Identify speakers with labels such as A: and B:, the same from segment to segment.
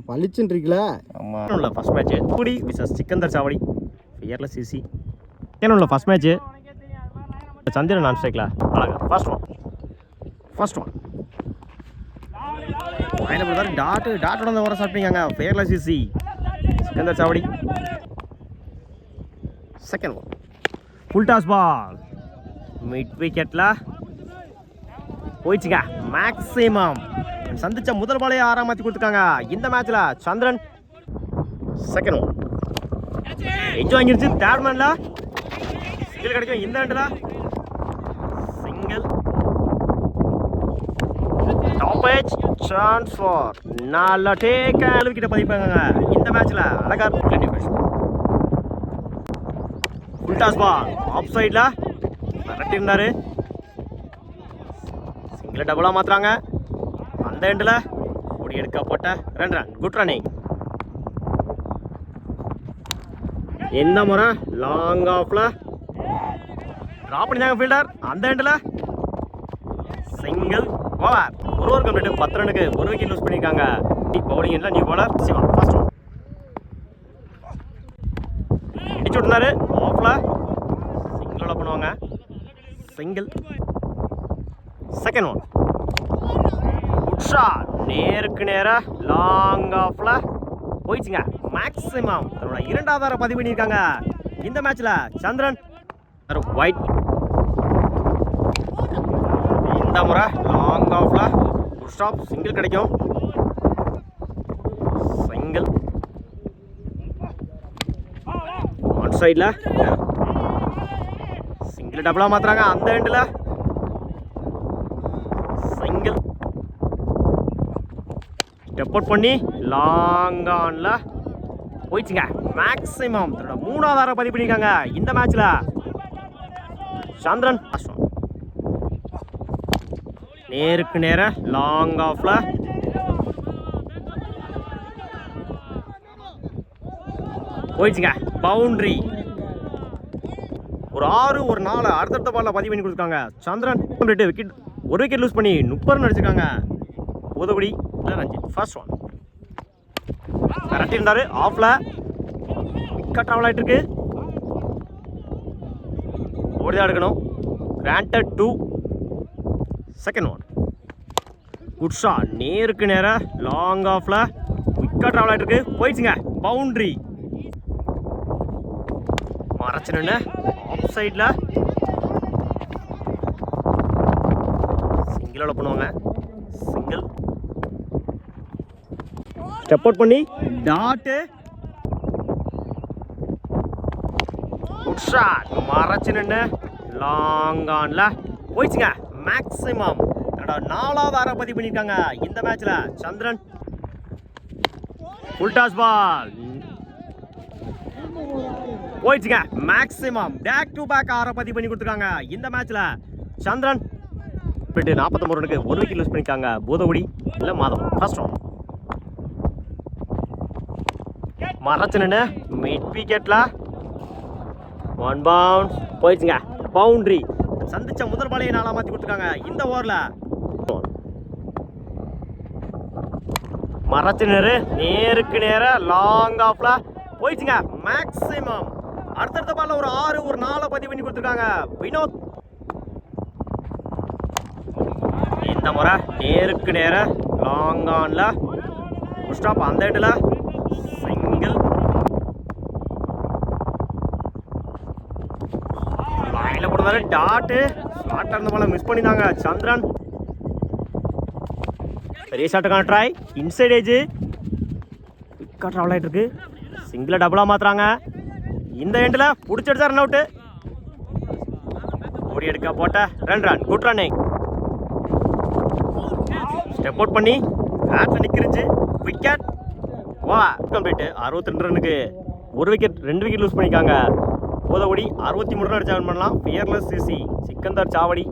A: பளிச்சுன்னு இருக்குல்ல.
B: ஆமாம் இல்லை ஃபஸ்ட் மேட்ச்சு குடி விசஸ் சிக்கந்தர் சாவடி ஃபியர்லெஸ் சிசி ஏன்னா இல்லை ஃபஸ்ட் மேட்ச்சு சந்திரன் நான் ஸ்ட்ரைக்கில் அழகா ஃபர்ஸ்ட் ஒன் பயணப்படுத்தாரு டாட்டோட வந்து வர சாப்பிட்டீங்க fearless CC Sikandar Savadi second one full toss ball mid விக்கெட்டில் போயிடுச்சுங்க மேக்ஸிமம் சந்திச்ச முதல் பாலையே 6 மாற்றி கொடுத்துருக்காங்க இந்த மேட்ச்சில் சந்திரன் செகண்ட் ஒன் எஜ் வாங்கிருச்சு தேர்ட் மேனில் சிங்கிள் கிடைக்கும் இந்த handle single top edge chance for நல்ல டேக் கிட்ட பதிப்பாங்க இந்த மேட்ச்சில் அழகா ஃபுல் டாஸ் பால் ஆஃப் சைடில் கரெக்ட் இருந்தார் சிங்கிள் டபுளாக மாற்றுறாங்க அந்த எண்டில் ஓடி எடுக்கப்பட்ட 2 ரன் குட் ரன்னிங் இந்த முறை லாங் ஆஃப்ல ட்ராப் பண்ணிட்டாங்க ஃபீல்டர் அந்த எண்டில் சிங்கிள் ஓவர் ஒரு ஓவர் கம்ப்ளீட் 10 ரனுக்கு 1 விக்கெட் லூஸ் பண்ணியிருக்காங்க பவுலிங் எண்டில் new bowler Siva first one இடிச்சு விட்டுனாரு ஆஃப்ல சிங்கிளோட பண்ணுவாங்க சிங்கிள் செகண்ட் ஒன் ஷாட் நேருக்கு நேராக லாங் ஆஃப்ல போயிடுச்சுங்க மேக்ஸிமம் தன்னோட 2வது பதிவு பண்ணியிருக்காங்க இந்த மேட்ச்ல சந்திரன் ஒயிட் இந்த முறை லாங் ஆஃப்ல ஸ்டாப் சிங்கிள் கிடைக்கும் சிங்கிள் ஒன் சைடில் சிங்கிள் டபுளாக மாற்றுறாங்க அந்த எண்டில் சிங்கிள் ஸ்டெப் அவுட் பண்ணி லாங் ஆன்ல போயிடுச்சுங்க மேக்ஸிமம் தன்னோட 3வது பதிவு பண்ணியிருக்காங்க இந்த மேட்ச்ல சந்திரன் நேருக்கு நேர லாங் ஆஃப்ல போயிடுச்சுங்க பவுண்டரி ஒரு 6 ஒரு 4 அடுத்தடுத்த பால்ல பதிவு பண்ணி கொடுத்துருக்காங்க சந்திரன் விக்கெட் 1 விக்கெட் லூஸ் பண்ணி 30 ரன் அடிச்சிருக்காங்க உதவுடி ரஞ்சித் ஃபர்ஸ்ட் ஒன் கரெக்ட் இருந்தாரு ஆஃப்ல விக்கெட் ட்ராவல் ஆகிட்டு இருக்கு ஓடிதான் எடுக்கணும் granted 2 second one good shot நேருக்கு நேராக லாங் ஆஃப்ல விக்கெட் ட்ராவல் ஆகிட்டு இருக்கு போயிடுச்சுங்க பவுண்டரி மறைச்சின்னு ஆஃப் சைடில் சிங்கிளோட பண்ணுவாங்க சிங்கிள் ஸ்டெப் அவுட் பண்ணி டாட்டு குட் ஷாட் மறைச்சு நின்று லாங் ஆன்ல போயிடுச்சுங்க மேக்ஸிமம் 4வது பதிவு பண்ணியிருக்காங்க இந்த மேட்ச்ல சந்திரன் ஃபுல் டாஸ் பால் போயிடுச்சுங்க மேக்ஸிமம் பேக் டு பேக் 6 பதிவு பண்ணி கொடுத்துருக்காங்க இந்த மேட்ச்ல சந்திரன் 49 ரனுக்கு 1 விக்கெட் லூஸ் பண்ணியிருக்காங்க பூதகுடி இல்லை மாதம் ஃபர்ஸ்ட் ஒன் மறைச்சு நின்று மிட் விக்கெட்ல 1 பவுன்ஸ் போயிடுச்சுங்க பவுண்டரி சந்திச்ச முதல் பாலையை 4 மாற்றி கொடுத்துருக்காங்க இந்த ஓவரில் மறைச்சு நின்று நேருக்கு நேர லாங் ஆஃப்ல போயிடுச்சுங்க மேக்ஸிமம் அடுத்தடுத்த பால்ல ஒரு 6 ஒரு 4 பதிவு பண்ணி கொடுத்துருக்காங்க வினோத் இந்த முறை நேருக்கு நேர லாங் ஆன்ல ஸ்டாப் அந்த இடத்துல சிங்கிள் லைன்ல போடுறாரு டாட்டு ஷார்ட் இருந்த பால மிஸ் பண்ணிட்டாங்க சந்திரன் பெரிய ஷாட்டுக்கான try inside edge wicket travel ஆகிட்டு இருக்கு சிங்கிளை டபுளாக மாற்றுறாங்க இந்த எண்டில் பிடிச்செடுத்தா ரன் அவுட்டு ஓடி எடுக்க போட்ட 2 run good running step out பண்ணி பேட்டில் நிற்கிருச்சு விக்கெட் வா கம்ப்ளீட்டு 62 ரனுக்கு 1 விக்கெட் 2 விக்கெட் லூஸ் பண்ணிக்காங்க போதகுடி 63 ரன் அடிச்சு ஆன் பண்ணலாம் ஃபியர்லெஸ் சிசி சிக்கந்தர் சாவடி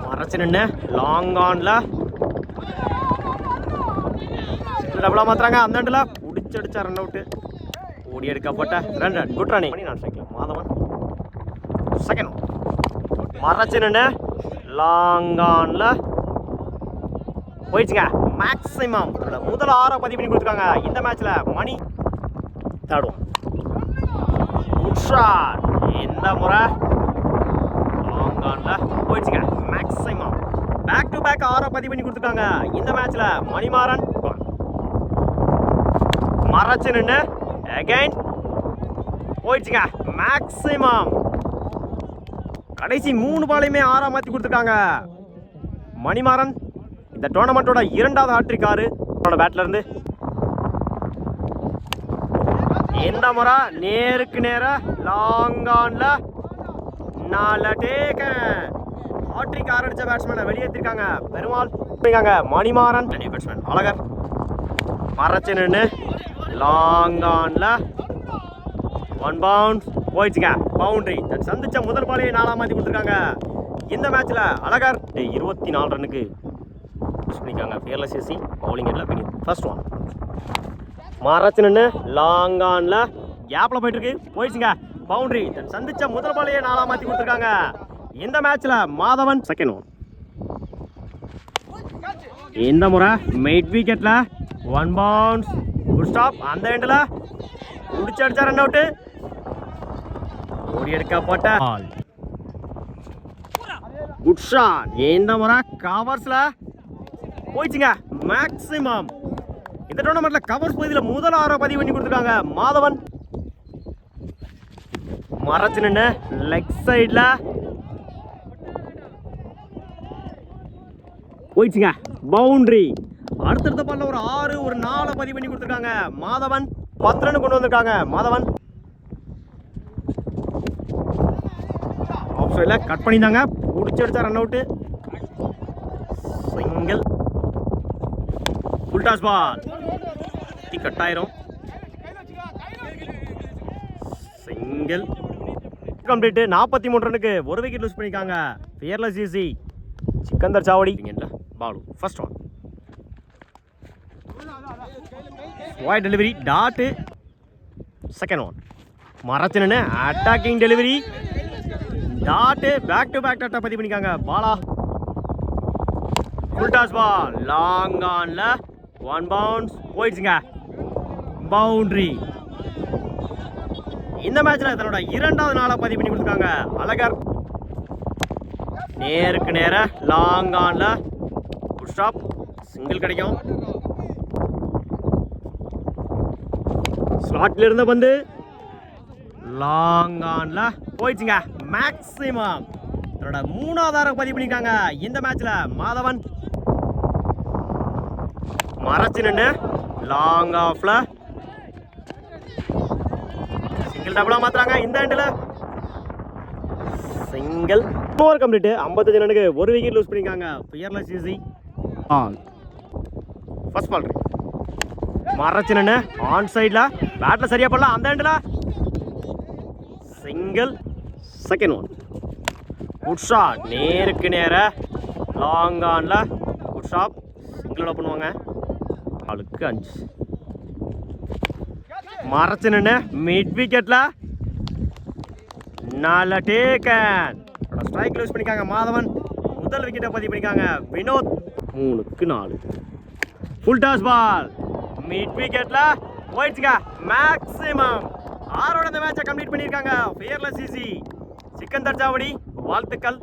B: மறைச்சு நின்று லாங் ஆன்ல டபுளாக மாற்றுறாங்க அந்த இடத்துல பிடிச்சடிச்சா ரன் அவுட்டு ஓடி எடுக்கப்பட்ட 2 ரன் குட் ரன்னிங் நான் ஸ்ட்ரைக்கில் மாதவன் செகண்ட் மறைச்சு நின்று லாங் ஆன்ல போயிடுச்சுங்க மேக்ஸிமம் முதல் 6 பதிவு பண்ணி கொடுத்துருக்காங்க இந்த மேட்ச்ல. மணி தேடுவோம். Good shot. இந்த முறை லாங் ஆன்ல போயிடுச்சுங்க. மேக்ஸிமம் பேக் டு பேக் 6 பதிவு பண்ணி கொடுத்துருக்காங்க இந்த மேட்ச்ல. மணிமாறன் மறைச்சு நின்று அகைன் போயிடுச்சுங்க. மேக்ஸிமம் கடைசி 3 பாலையுமே 6 மாற்றி கொடுத்துருக்காங்க மணிமாறன். இந்த டோர்னமெண்ட்டோட 2வது ஹாட்ரிக் ஆறு பேட்ல இருந்து. இந்த முறை நேருக்கு நேர லாங் ஆன்ல 4 டேக் ஹாட்ரிக் ஆறு அடிச்ச பேட்ஸ்மேனை வெளியேற்றிருக்காங்க பெருமாள். மணிமாறன் பேட்ஸ்மேன் அழகர் மறைச்சு நின்று லாங் ஆன்ல 1 பவுன்ஸ் போயிடுச்சுங்க. பவுண்டரி. சந்திச்ச முதல் பாலையை 4 மாற்றி கொடுத்துருக்காங்க இந்த மேட்ச்ல. அழகர் 24 ரன்னுக்கு யூஸ் பண்ணிக்காங்க. ஃபியர்லெஸ் ஏசி பவுலிங் எல்லாம் பண்ணி ஃபர்ஸ்ட் ஒன் மறைச்சு நின்று லாங் ஆன்ல கேப்ல போயிட்டு இருக்கு. போயிடுச்சுங்க. பவுண்டரி. சந்திச்ச முதல் பாலையை 4 மாற்றி கொடுத்துருக்காங்க இந்த மேட்ச்ல. Madhavan second one. இந்த முறை மிட் விக்கெட்ல 1 பவுன்ஸ் குட் ஸ்டாப். அந்த எண்டில் முடிச்சு அடிச்சா ரன் அவுட். ஓடி எடுக்கப்பட்ட குட் ஷாட். இந்த முறை கவர்ஸ்ல போயிடுச்சுங்க. மேக்ஸிமம் இந்த டோர்னமெண்ட்ல கவர்ஸ் பகுதியில் முதல் 6 பதிவு பண்ணி கொடுத்துருக்காங்க மாதவன். மறைச்சு நின்று லெக் சைட்ல போயிடுச்சுங்க. பவுண்டரி. அடுத்தடுத்த பால்ல ஒரு 6 ஒரு 4 பதிவு பண்ணி கொடுத்துருக்காங்க மாதவன். 10 ரன் கொண்டு வந்திருக்காங்க மாதவன். ஆஃப் சைட்ல கட் பண்ணிட்டாங்க. பிடிச்சி அடிச்சா run out. Single. Full toss ball cut ஆயிரும். Single complete. 43 ரன்னுக்கு ஒரு விக்கெட் லூஸ் பண்ணிருக்காங்க fearless CC Sikandar Savadi. Ball first one wide delivery dot. Second one மறைச்சு நின்று attacking delivery dot. Back to back டாட்டா பதிவு பண்ணிக்காங்க பாலா. ஃபுல் டாஸ் பால் லாங் ஆன்ல 1 பவுன்ஸ் போயிடுச்சுங்க. பவுண்டரி. இந்த மேட்ச்ல தன்னோட 2வது நாளா பதிவு பண்ணி கொடுத்துருக்காங்க அழகர். நேருக்கு நேர லாங் ஆன்ல குட் ஸ்டாப். சிங்கிள் கிடைக்கும். ஸ்லாட்ல இருந்த பந்து லாங் ஆன்ல போயிடுச்சுங்க. மேக்ஸிமம் தன்னோட 3வது பதிவு பண்ணிருக்காங்க இந்த மேட்ச்ல மாதவன். மறைச்சு நின்று லாங் ஆஃப்ல சிங்கிள் டபுளா மாத்துறாங்க இந்த எண்டில். சிங்கிள். Over complete. 55 ரன்னுக்கு ஒரு விக்கெட் லூஸ் பண்ணிருக்காங்க fearless easy. All first ball மறைச்சு நின்று ஆன் சைட்ல பேட்ல சரியா போடலாம் அந்த எண்டில். Single. Second one good shot. நேருக்கு நேர லாங் ஆன்ல குட் ஷாட். சிங்கிளோட பண்ணுவாங்க. ஆளுக்கு 5. மறைச்சு நின்று மிட் விக்கெட்ல 4 டேக்கன். ஸ்ட்ரைக் லூஸ் பண்ணிக்காங்க மாதவன். முதல் விக்கெட்டை பதிவு பண்ணிக்காங்க வினோத். 3க்கு 4. ஃபுல் டாஸ் பால் மிட் விக்கெட்ல போயிடுச்சுங்க. மேக்ஸிமம் 6 இந்த மேட்சை கம்ப்ளீட் பண்ணியிருக்காங்க ஃபியர்லெஸ் ஈசி சிக்கந்தர் சாவடி. வாழ்த்துக்கள்.